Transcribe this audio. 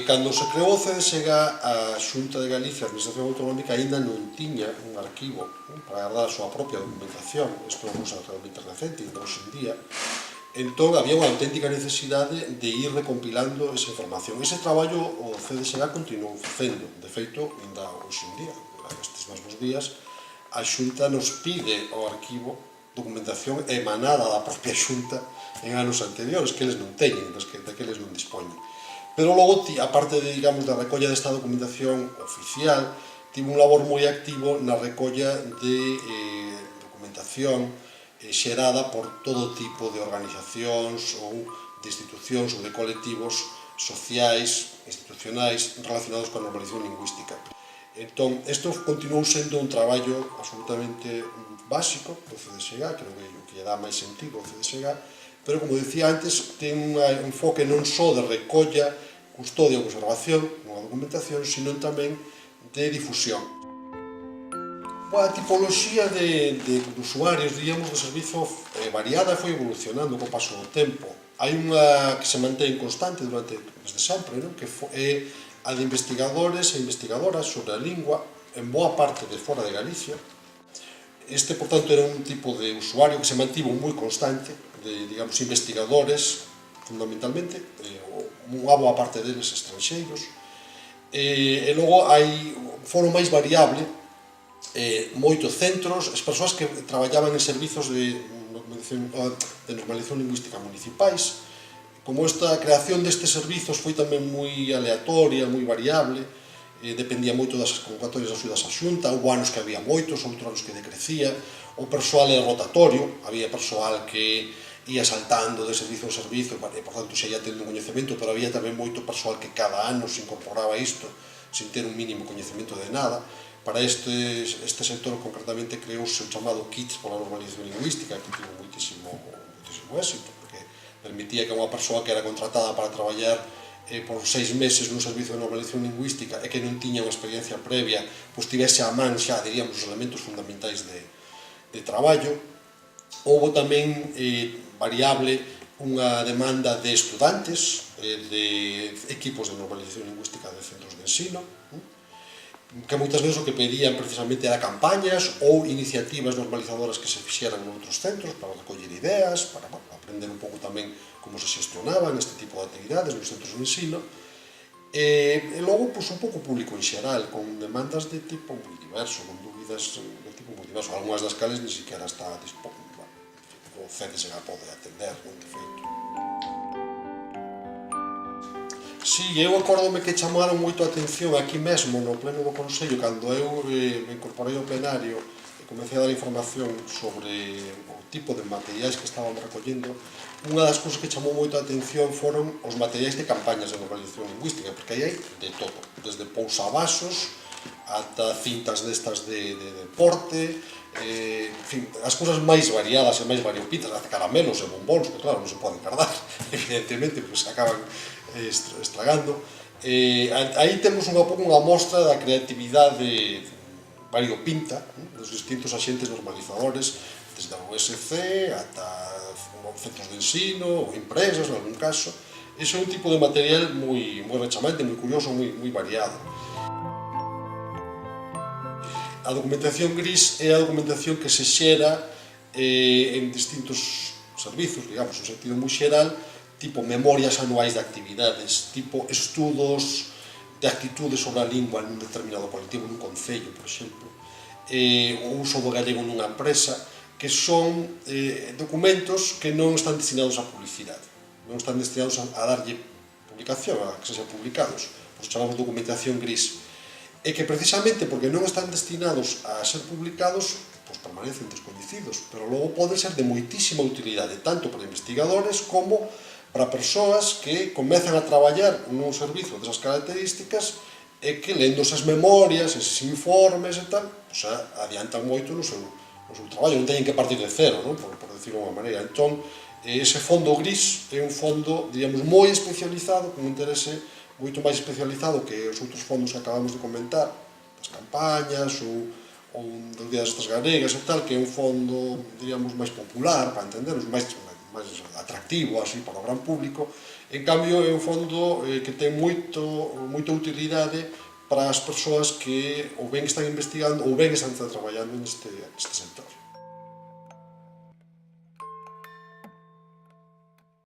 Cando se creou o CDSG, a Xunta de Galicia, a Administración Autonómica, aínda non tiña un arquivo para guardar a súa propia documentación. Isto é unha cousa realmente recente, ainda hoxe en día. Entón, había unha auténtica necesidade de ir recompilando esa información. Ese traballo o CDSG continuou facendo. De feito, ainda hoxe en día, estes mesmos días, a Xunta nos pide ao arquivo documentación emanada da propia Xunta en anos anteriores, que eles non teñen, de que eles non dispoñen. Pero logo, aparte de, digamos, da recolla desta documentación oficial, tivo un labor moi activo na recolla de documentación xerada por todo tipo de organizacións ou de institucións ou de colectivos sociais, institucionais, relacionados coa normalización lingüística. Entón, isto continuou sendo un traballo absolutamente básico do CDSG, creo que é o que lle dá máis sentido ao CDSG, pero, como dicía antes, ten un enfoque non só de recolla, custodia ou conservación unha documentación, sino tamén de difusión. A tipoloxía de usuarios, diríamos, do servizo variada, foi evolucionando co paso do tempo. Hai unha que se mantén constante desde sempre, que é a de investigadores e investigadoras sobre a lingua en boa parte de fora de Galicia. Este, por tanto, era un tipo de usuario que se mantivo moi constante, de, digamos, investigadores, fundamentalmente, unha boa parte deles estranxeiros, e logo hai un foro máis variable, moitos centros, as persoas que traballaban en servizos de normalización lingüística municipais. Como esta creación destes servizos foi tamén moi aleatoria, moi variable, dependía moito das convocatorias das axudas á Xunta, houve anos que había moitos, outros anos que decrecía, o persoal era rotatorio, había persoal que ia saltando de servizo a servizo, por tanto xa ia tendo un coñecemento, pero había tamén moito persoal que cada ano se incorporaba a isto sin ter un mínimo coñecemento de nada. Para este sector, concretamente, creouse o chamado Kits pola normalización lingüística, que tivo moitísimo éxito, porque permitía que unha persoa que era contratada para traballar por 6 meses nun servizo de normalización lingüística e que non tiña unha experiencia previa, pois tivese a man xa, diríamos, os elementos fundamentais de traballo. Houve tamén variable unha demanda de estudantes, de equipos de normalización lingüística de centros de ensino, que moitas veces o que pedían precisamente era campañas ou iniciativas normalizadoras que se fixeran en outros centros para recoller ideas, para aprender un pouco tamén como se xestionaban este tipo de actividades nos centros de ensino. E logo, un pouco público en xeral, con demandas de tipo moi diverso, con dúbidas de tipo moi diverso, algunhas das cales ni siquiera está disponible, o CDSG pode atender, de feito. Si, eu acórdome que chamaron moito a atención aquí mesmo no pleno do Consello, cando eu me incorporei ao plenario e comecei a dar información sobre o tipo de materiais que estábamos recollendo. Unha das cousas que chamou moito a atención foron os materiais de campañas de normalización lingüística, porque aí hai de todo, desde pousavasos ata cintas destas de deporte, en fin, as cousas máis variadas e máis variopintas, ata caramelos e bombóns, que claro, non se poden guardar, evidentemente, pois acaban estragando. Aí temos un pouco unha mostra da creatividade variopinta dos distintos axentes normalizadores, desde a USC ata centros de ensino ou empresas, en algún caso. Ese é un tipo de material moi rechamante, moi curioso, moi variado. A documentación gris é a documentación que se xera en distintos servizos, digamos, en sentido moi xeral, tipo memorias anuais de actividades, tipo estudos de actitudes sobre a lingua nun determinado colectivo, nun concello, por exemplo, o uso do gallego nunha empresa, que son documentos que non están destinados a publicidade, non están destinados a darlle publicación, a que se sean publicados, os chamamos documentación gris, e que precisamente porque non están destinados a ser publicados, pois permanecen descoñecidos, pero logo poden ser de moitísima utilidade, tanto para investigadores como para persoas que comezan a traballar nun servizo desas características e que, lendo esas memorias, eses informes e tal, adiantan moito no seu traballo, non teñen que partir de cero, por decirlo de unha maneira. Entón, ese fondo gris é un fondo, diríamos, moi especializado, con un interese moito máis especializado que os outros fondos que acabamos de comentar, as campañas ou dos días estas galegas e tal, que é un fondo, diríamos, máis popular, para entendernos, máis máis atractivo así para o gran público. En cambio, é un fondo que ten moita utilidade para as persoas que ou ben están investigando ou ben están traballando neste sector.